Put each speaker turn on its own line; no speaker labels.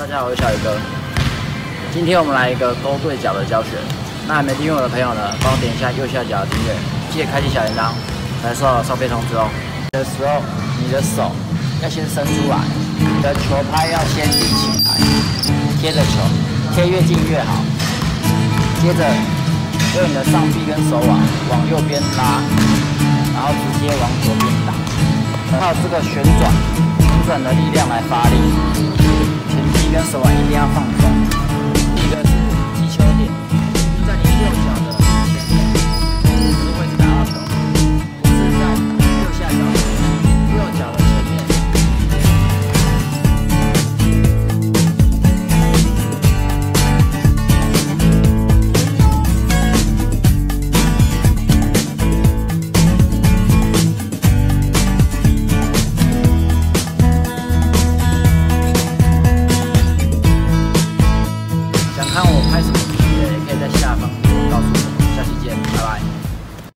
大家好，我是小宇哥。今天我们来一个勾对角的教学。那还没订阅我的朋友呢，帮我点一下右下角的订阅，记得开启小铃铛，才收到上片通知哦。的时候，你的手要先伸出来，你的球拍要先立起来，贴着球，贴越近越好。接着用你的上臂跟手往右边拉，然后直接往左边打，靠这个旋转的力量来发力。前臂跟手腕一定要放松。